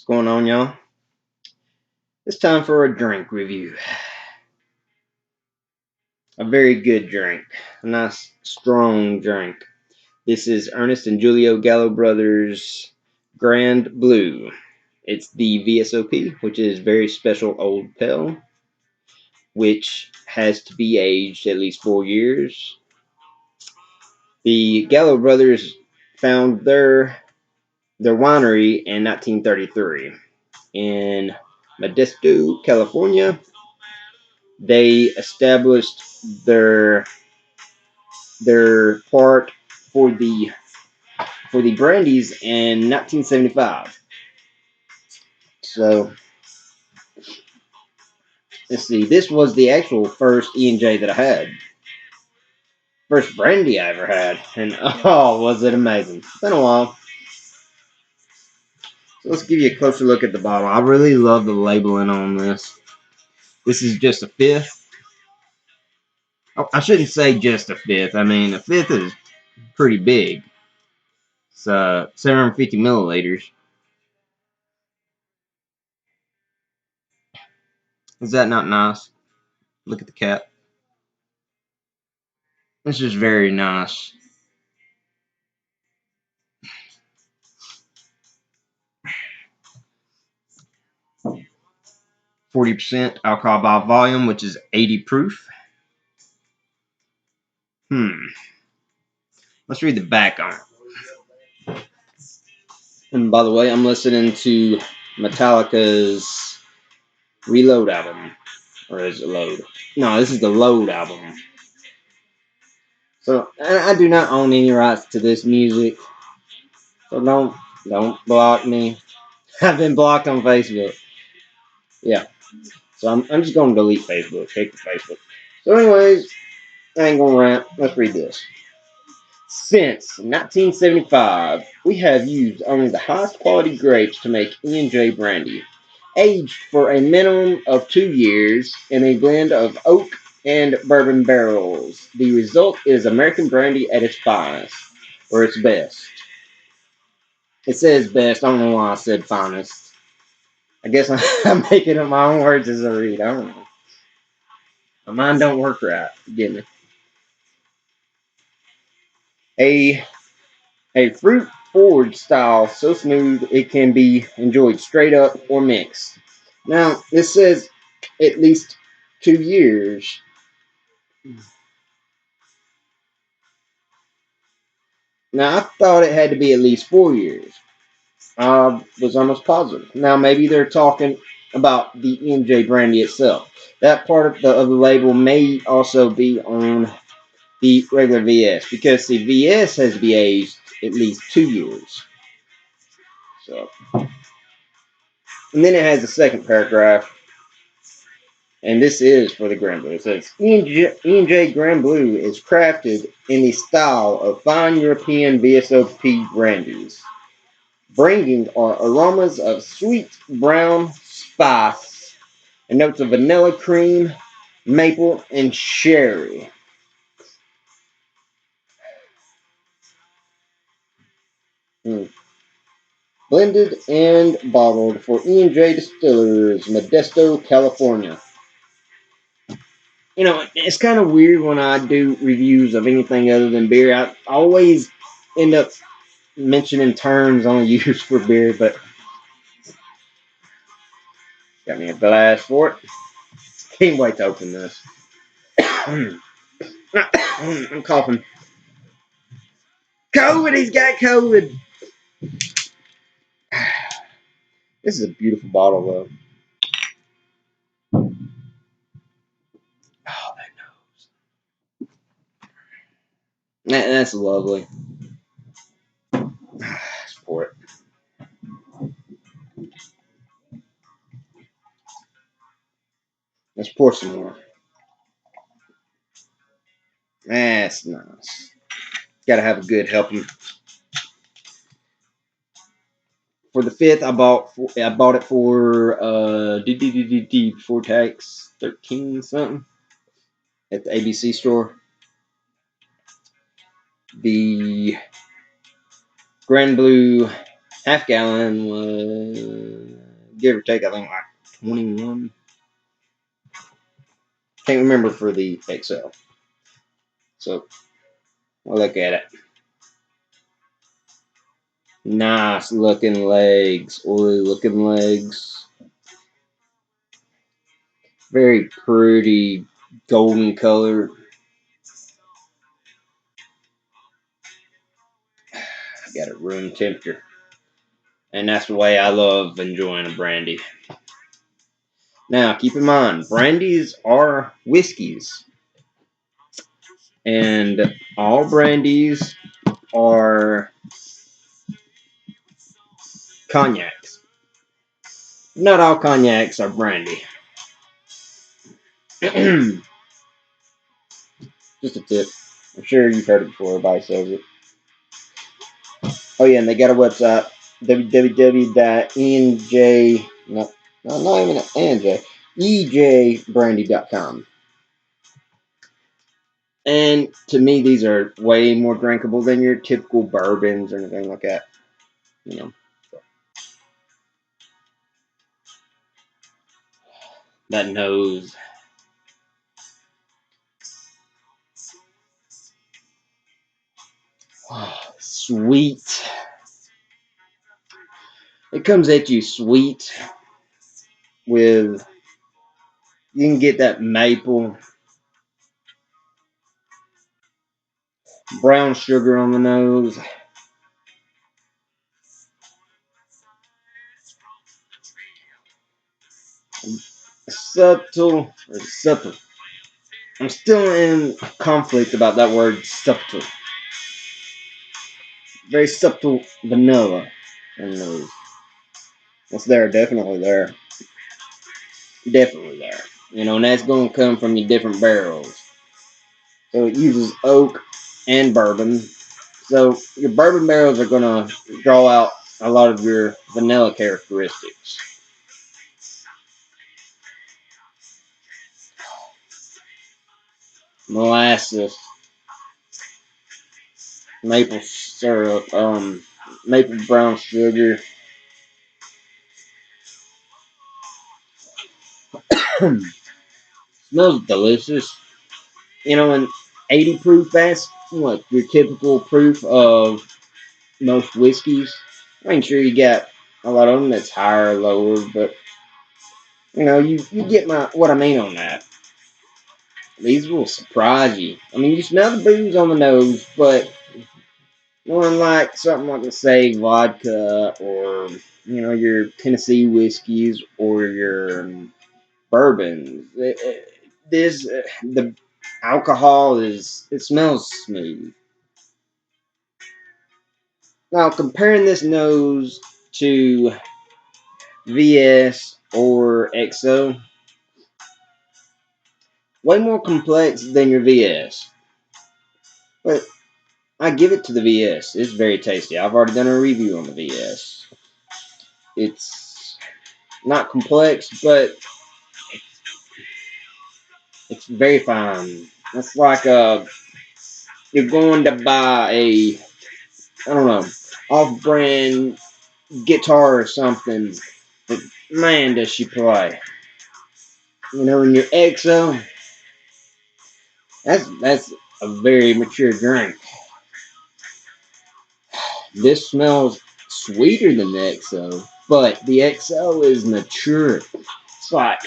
What's going on, y'all? It's time for a drink review. A very good drink. A nice, strong drink. This is Ernest and Julio Gallo Brothers Grand Blue. It's the VSOP, which is very special old pale, which has to be aged at least 4 years. The Gallo Brothers found their winery in 1933 in Modesto, California. They established their part for the brandies in 1975. So let's see. This was the actual first E&J that I had. First brandy I ever had, and oh, was it amazing! It's been a while. So let's give you a closer look at the bottle. I really love the labeling on this. This is just a fifth. Oh, I shouldn't say just a fifth. I mean, a fifth is pretty big. It's 750 milliliters. Is that not nice? Look at the cap. This is very nice. %40 alcohol by volume, which is 80 proof. Let's read the back on it. And by the way, I'm listening to Metallica's Reload album. Or is it Load? No, this is the Load album. So, I do not own any rights to this music. So don't block me. I've been blocked on Facebook. Yeah. So I'm just going to delete Facebook. Hate the Facebook. So anyways, I ain't going to rant. Let's read this. Since 1975, we have used only the highest quality grapes to make E&J brandy, aged for a minimum of 2 years in a blend of oak and bourbon barrels. The result is American brandy at its finest, or its best. It says best. I don't know why I said finest. I guess I'm making up my own words as I read. I don't know. My mind don't work right. Get me? A fruit-forward style so smooth it can be enjoyed straight up or mixed. Now, this says at least 2 years. Now, I thought it had to be at least 4 years. I was almost positive. Now, maybe they're talking about the E&J brandy itself. That part of the label may also be on the regular VS, because the VS has to be aged at least 2 years. So, and then it has the second paragraph, and this is for the Grand Blue. It says, E&J Grand Blue is crafted in the style of fine European VSOP brandies, bringing our aromas of sweet brown spice and notes of vanilla cream, maple, and sherry. Blended and bottled for E&J Distillers, Modesto, California. You know, it's kind of weird when I do reviews of anything other than beer. I always end up mentioning terms only used for beer, but got me a glass for it. Can't wait to open this. I'm coughing. COVID, he's got COVID. This is a beautiful bottle, though. Oh, that nose. That's lovely. Let's pour it. Let's pour some more. That's nice. Gotta have a good helping. For the fifth, I bought it for before tax, 13 something at the ABC store. The Grand Blue Half gallon was, give or take, I think like 21. Can't remember for the XL. So we'll look at it. Nice looking legs, oily looking legs. Very pretty golden color. I got it room temperature. And that's the way I love enjoying a brandy. Now, keep in mind, brandies are whiskeys. And all brandies are cognacs. Not all cognacs are brandy. Just a tip. I'm sure you've heard it before. Everybody says it. Oh yeah, and they got a website, www.enj, not even ENJ, ejbrandy.com. And to me, these are way more drinkable than your typical bourbons or anything like that. You know, that nose. Oh, sweet. It comes at you sweet with, you can get that maple, brown sugar on the nose. Subtle. I'm still in conflict about that word subtle. Very subtle vanilla in those. It's there, definitely there. Definitely there. You know, and that's going to come from your different barrels. So it uses oak and bourbon. So your bourbon barrels are going to draw out a lot of your vanilla characteristics. Molasses, maple syrup, maple brown sugar. Smells delicious. You know, and 80 proof, that's what your typical proof of most whiskeys. I ain't sure you got a lot of them that's higher or lower, but you know, you get what I mean on that. These will surprise you. I mean, you smell the booze on the nose, but unlike something like, say, vodka or your Tennessee whiskeys or your bourbons, the alcohol it smells smooth. Now, comparing this nose to VS or XO, way more complex than your VS. But I give it to the VS. It's very tasty. I've already done a review on the VS. It's not complex, but it's very fine. It's like you're going to buy I don't know, off-brand guitar or something. But man, does she play. You know, in your XO, that's a very mature drink. This smells sweeter than the XO, but the XO is mature. It's like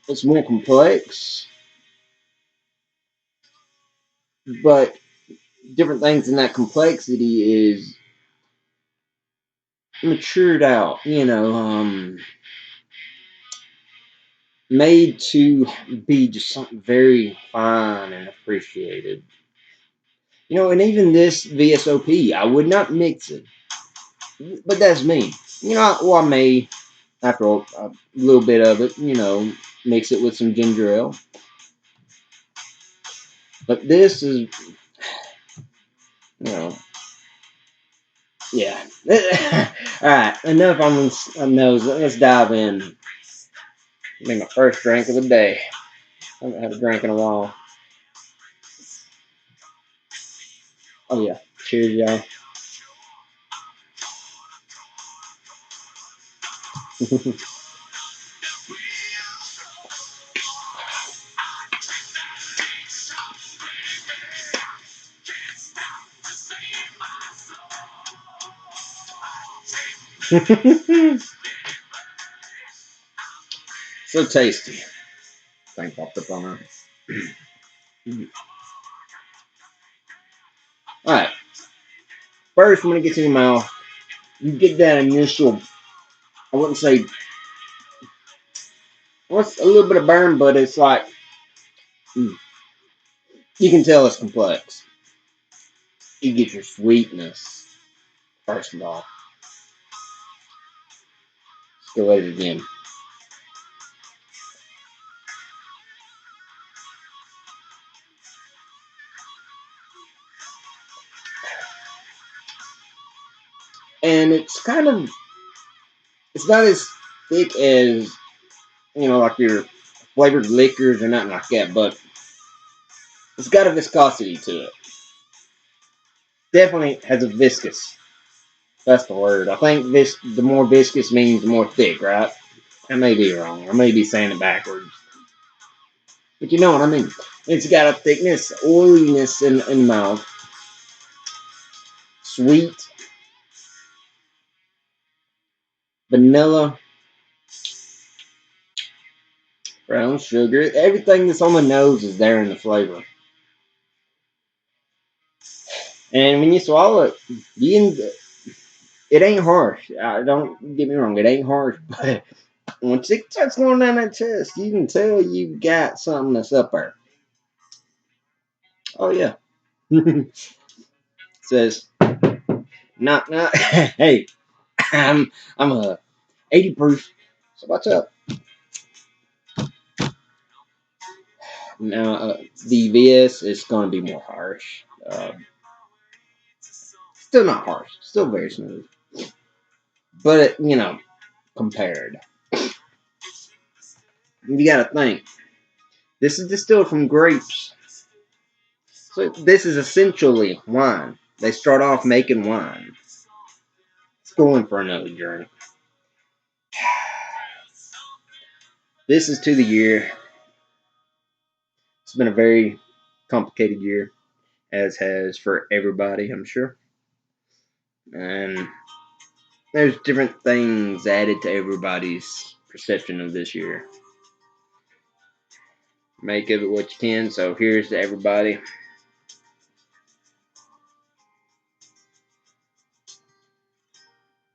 it's more complex, but different things in that complexity is matured out. Made to be just something very fine and appreciated. And even this VSOP, I would not mix it, but that's me. I may, after a little bit of it, mix it with some ginger ale. But this is, you know, yeah. All right, enough on those. Let's dive in. Be my first drink of the day. I haven't had a drink in a while. Oh yeah, cheers, y'all. So tasty. Thing popped up on her. Alright. First, when it gets in your mouth, you get that initial, I wouldn't say, what's a little bit of burn, but it's like, you can tell it's complex. You get your sweetness, first of all. Let's go at it again. And it's kind of, it's not as thick as, like your flavored liquors or nothing like that, but it's got a viscosity to it. Definitely has a viscous. That's the word. I think the more viscous means the more thick, right? I may be wrong. I may be saying it backwards. But you know what I mean. It's got a thickness, oiliness in the mouth. Sweet. Vanilla. Brown sugar. Everything that's on the nose is there in the flavor. And when you swallow it, it ain't harsh. Don't get me wrong. It ain't harsh. But once it starts going down that chest, you can tell you got something that's up there. Oh, yeah. Says, not. Hey, I'm a 80 proof. So what's up? Now the VS is going to be more harsh. Still not harsh. Still very smooth. But compared, you got to think. This is distilled from grapes. So this is essentially wine. They start off making wine. It's going for another drink. This is to the year. It's been a very complicated year, as has for everybody, I'm sure. And there's different things added to everybody's perception of this year. Make of it what you can. So here's to everybody.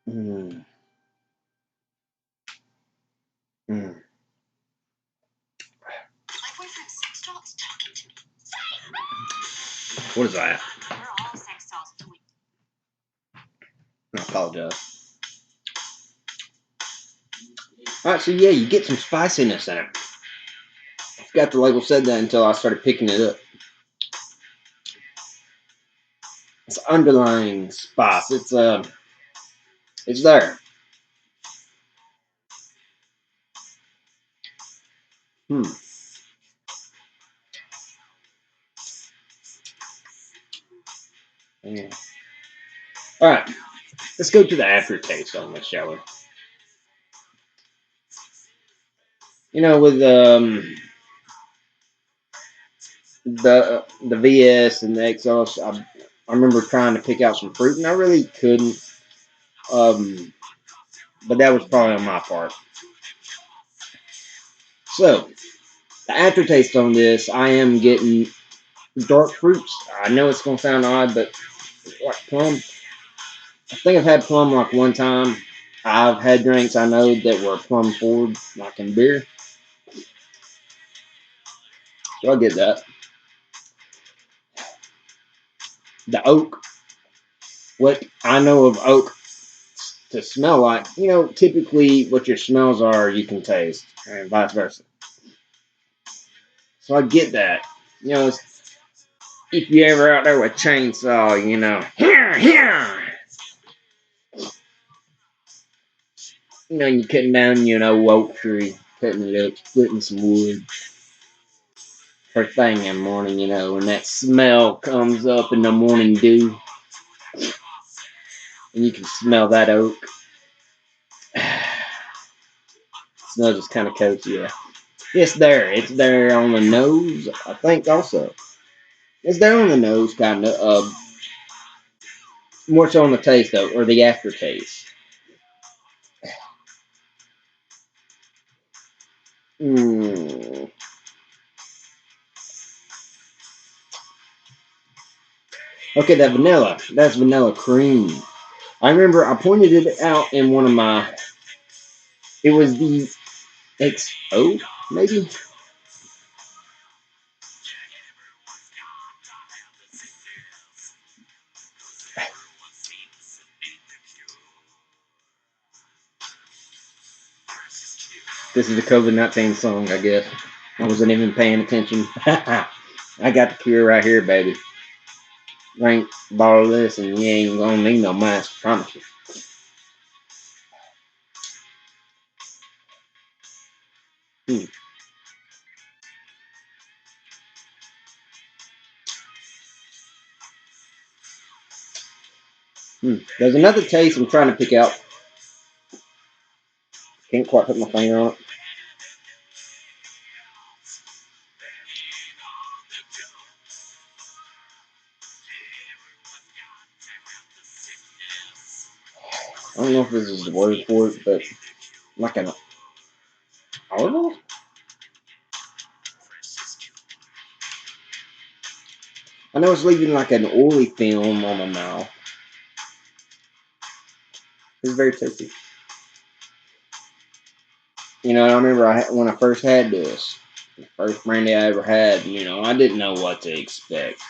Mm. Mm. What is that? I apologize. Alright, so yeah, you get some spiciness in it. I forgot the label said that until I started picking it up. It's underlying spice. It's there. Hmm. Yeah. Alright, let's go to the aftertaste on this, shall we? With the VS and the exhaust, I remember trying to pick out some fruit, and I really couldn't. But that was probably on my part. So, the aftertaste on this, I am getting dark fruits. I know it's going to sound odd, but like plum. I think I've had plum like one time. I've had drinks I know that were plum forward, like in beer. So I get that. The oak. What I know of oak to smell like, typically what your smells are, you can taste, and vice versa. So I get that. If you're ever out there with a chainsaw, here, and you're cutting down, oak tree, cutting it up, splitting some wood. First thing in the morning, when that smell comes up in the morning dew, and you can smell that oak. Smell just kind of coats, yeah. It's there. It's there on the nose, I think, also. It's there on the nose, kind of. More so on the taste, though, or the aftertaste. Mm. Okay, that vanilla. That's vanilla cream. I remember I pointed it out in one of my. It was the XO, maybe? This is the COVID-19 song, I guess. I wasn't even paying attention. I got the cure right here, baby. Drink a bottle of this and you ain't gonna need no mask, I promise you. Hmm. Hmm. There's another taste I'm trying to pick out. Can't quite put my finger on it. I don't know if this is the word for it, but like an Aroma? I know it's leaving like an oily film on my mouth. It's very tasty. You know, I remember when I first had this, the first brandy I ever had, you know, I didn't know what to expect.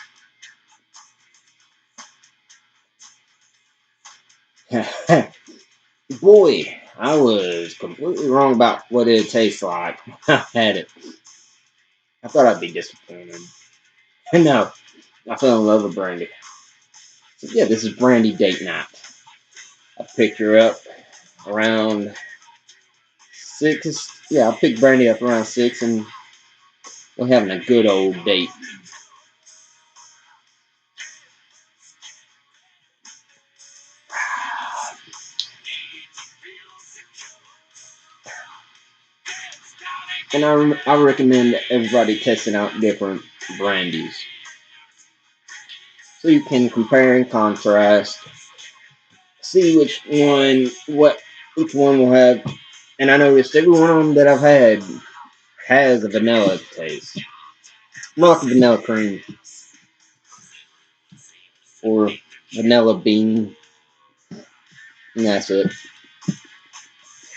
Boy, I was completely wrong about what it tastes like. I had it. I thought I'd be disappointed. No, I fell in love with Brandy. So yeah, this is Brandy date night. I picked her up around 6. Yeah, I picked Brandy up around 6, and we're having a good old date. And I recommend everybody testing out different brandies so you can compare and contrast, see which one, what each one will have. And I noticed every one of them that I've had has a vanilla taste, not the vanilla cream or vanilla bean, and that's it.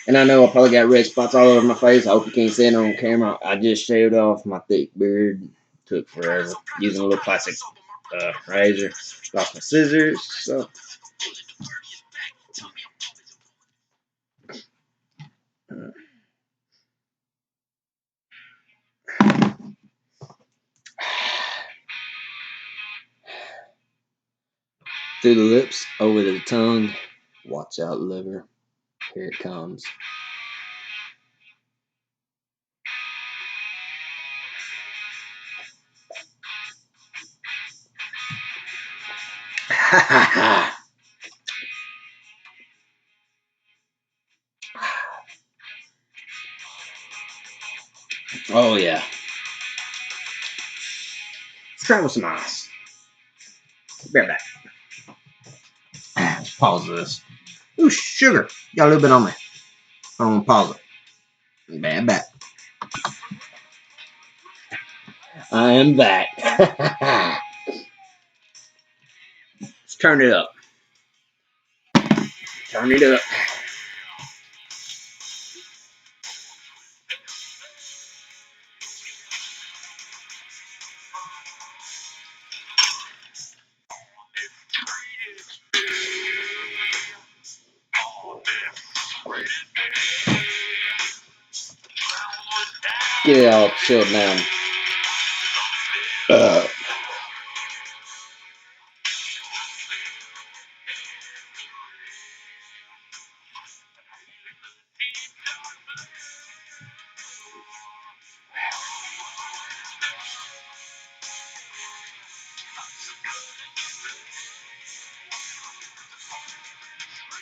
And I know I probably got red spots all over my face. I hope you can't see it on camera. I just shaved off my thick beard. Took forever using a little plastic razor. Lost my scissors. So through the lips, over the tongue. Watch out, liver. Here it comes. Oh yeah. Let's try with some ice. Be right back. Let's pause this. Ooh, sugar. Got a little bit on me. I'm gonna pause it. Bad back. I am back. Let's turn it up. Turn it up. Get it all chilled down. Uh,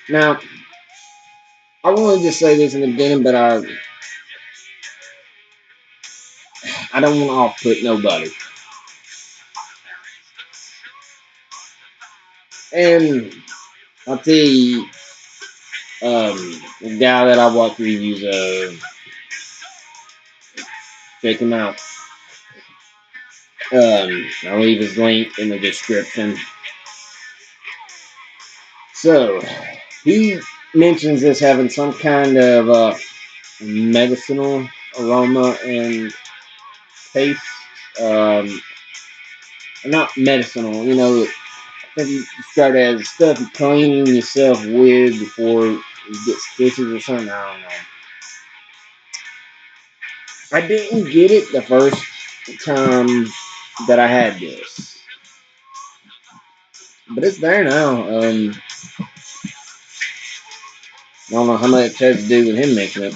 now, I wanted to say this in the beginning, but I don't want to off-put nobody. And I'll tell you, the guy that I watch reviews of, check him out. I'll leave his link in the description. So, he mentions this having some kind of medicinal aroma and taste. Not medicinal, you know, I think you described it as stuff you're cleaning yourself with before you get stitches or something. I don't know. I didn't get it the first time that I had this, but it's there now. I don't know how much it has to do with him making it.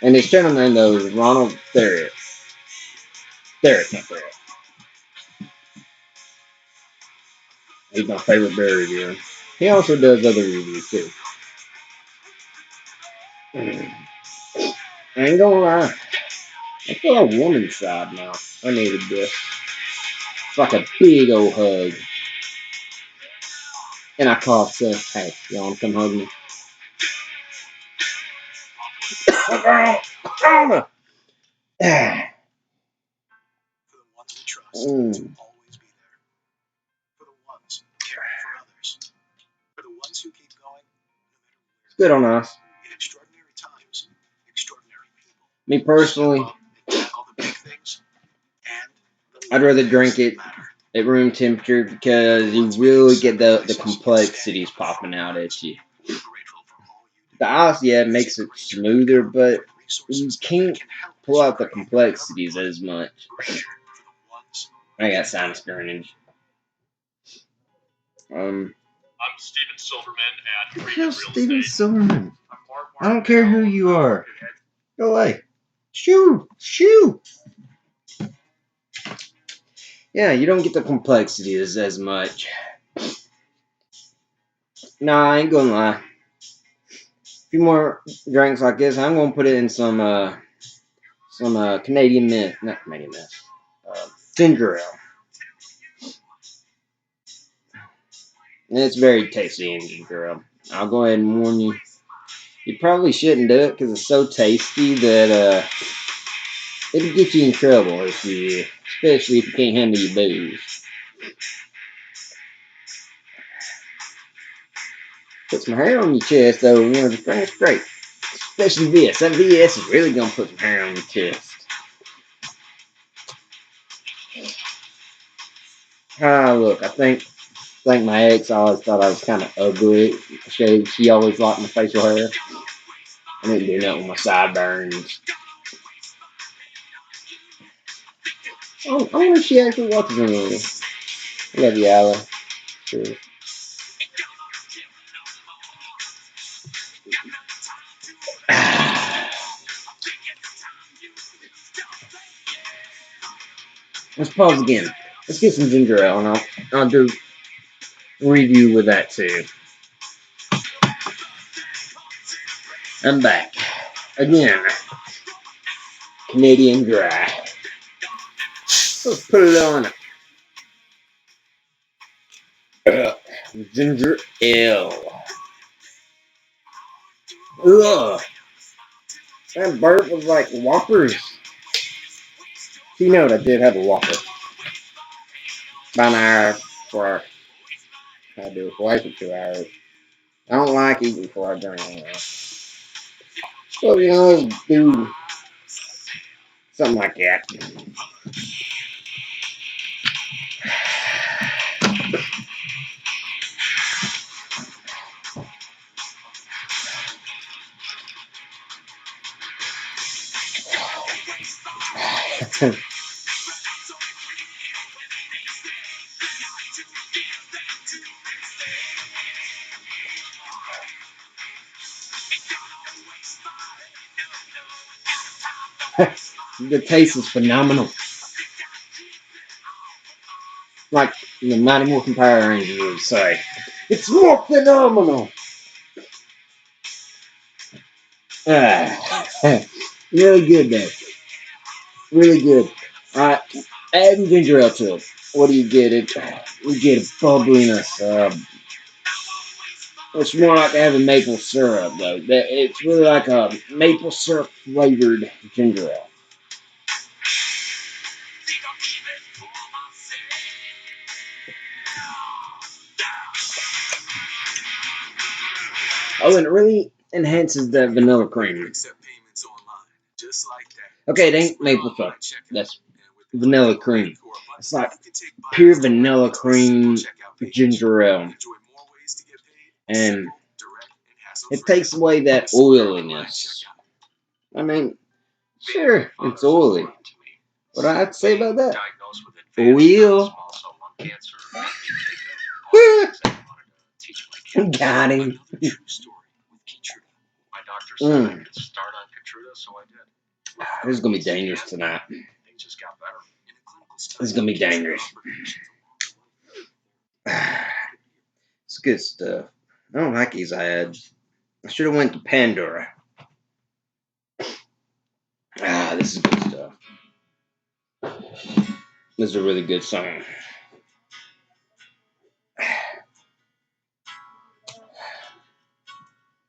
And his channel name though is Ronald Theriot. Theriot, not Theriot. He's my favorite bear reviewer. He also does other reviews too. I ain't gonna lie. I feel a woman's side now. I needed this. It's like a big old hug. And I called, so, hey, y'all wanna come hug me? Aroma! For the ones we trust to always be there. For the ones caring for others. For the ones who keep going no matter where. It's good on us. In extraordinary times, extraordinary people. Me personally, All the big things and I'd rather drink it at room temperature because you really get the complexities popping out at you. The ice, yeah, it makes it smoother, but you can't pull out the complexities as much. I got sinus drainage. I'm Steven Silverman at Who the hell's Steven Silverman? I don't care who you are. Go away. Shoo! Shoo! Yeah, you don't get the complexities as much. Nah, I ain't gonna lie. A few more drinks like this, I'm gonna put it in some Canadian mist, not Canadian mist, ginger ale. And it's very tasty in ginger ale. I'll go ahead and warn you. You probably shouldn't do it because it's so tasty that it'll get you in trouble especially if you can't handle your booze. Put some hair on your chest though, you know, the thing's great. Especially this. That VS is really gonna put some hair on your chest. Look, I think my ex always thought I was kind of ugly. She always liked my facial hair. I didn't do nothing with my sideburns. I wonder if she actually watches any of this. I love you, Ella. Sure. Let's pause again. Let's get some ginger ale, and I'll do a review with that too. I'm back again. Canadian Dry. Let's put it on. Ginger ale. Ugh. That burp was like Whoppers. You know I did have a Whopper. About an hour before I do it for 2 hours. I don't like eating before I drink. So, you know, do something like that. The taste is phenomenal. Like the Mighty Morphin Power Rangers would say. It's more phenomenal. Really good though. Really good. Alright, adding ginger ale to it. What do you get? You get a bubbliness. It's more like having maple syrup though. It's really like a maple syrup flavored ginger ale. Oh, and it really enhances the vanilla cream. Okay, it ain't maple syrup. That's vanilla cream. It's like pure vanilla cream ginger ale. And it takes away that oiliness. I mean, sure, it's oily. What I'd say about that? Oil. Got him. Mm. This is gonna be dangerous tonight. This is gonna be dangerous. It's good stuff. I don't like these ads. I should have went to Pandora. This is good stuff. This is a really good song.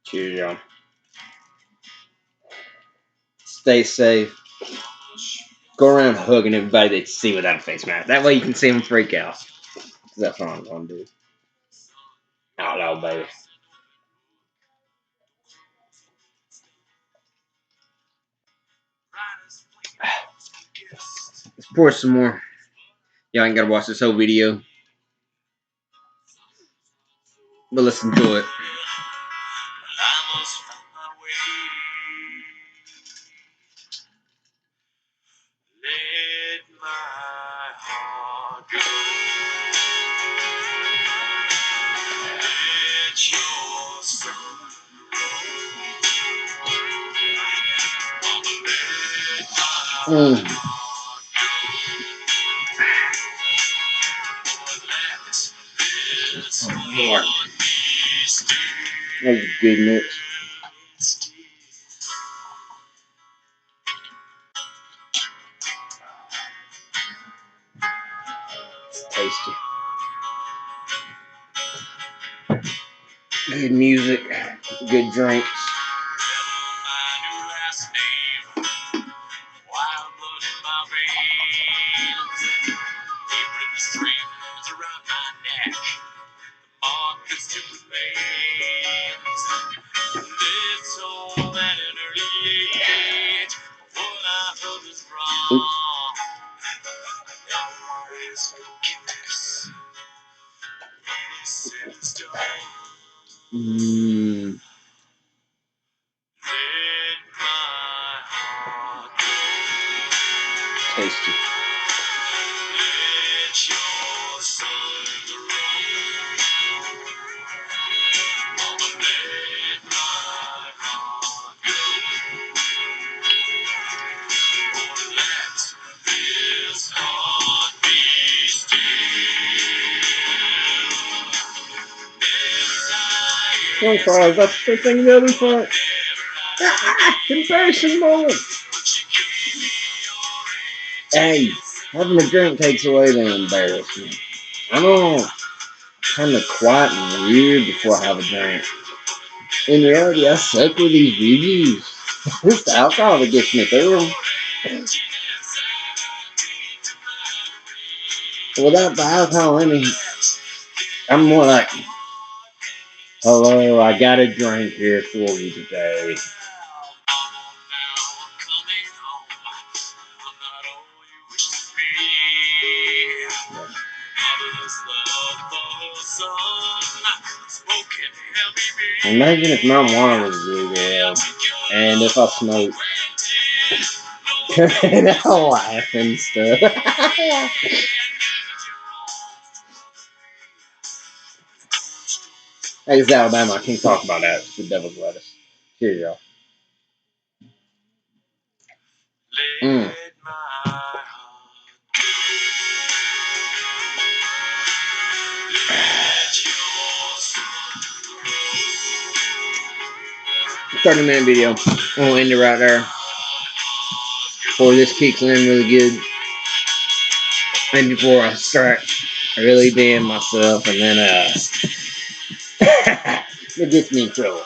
Cheers, y'all. Stay safe. Go around hugging everybody that you see without a face mask. That way you can see them freak out. That's what I'm gonna do. I don't know, baby. Let's pour some more. Y'all ain't gotta watch this whole video, but let's enjoy it. More. That's good mix. It's tasty. Good music, good drinks. Tasty. One fries, that's the thing, the other fries. Embarrassing moment. Hey, having a drink takes away the embarrassment. I'm all kind of quiet and weird before I have a drink. In reality, I suck with these reviews. It's the alcohol that gets me through them. Without the alcohol in me, I'm more like, hello, I got a drink here for you today. Imagine if marijuana was legal and if I smoked. And I'll laugh and stuff. Hey, it's Alabama. I can't talk about that. It's the devil's lettuce. Here you go. 30-minute video. I'll end it right there. Before this kicks in really good. And before I start really being myself, and then it gets me in trouble.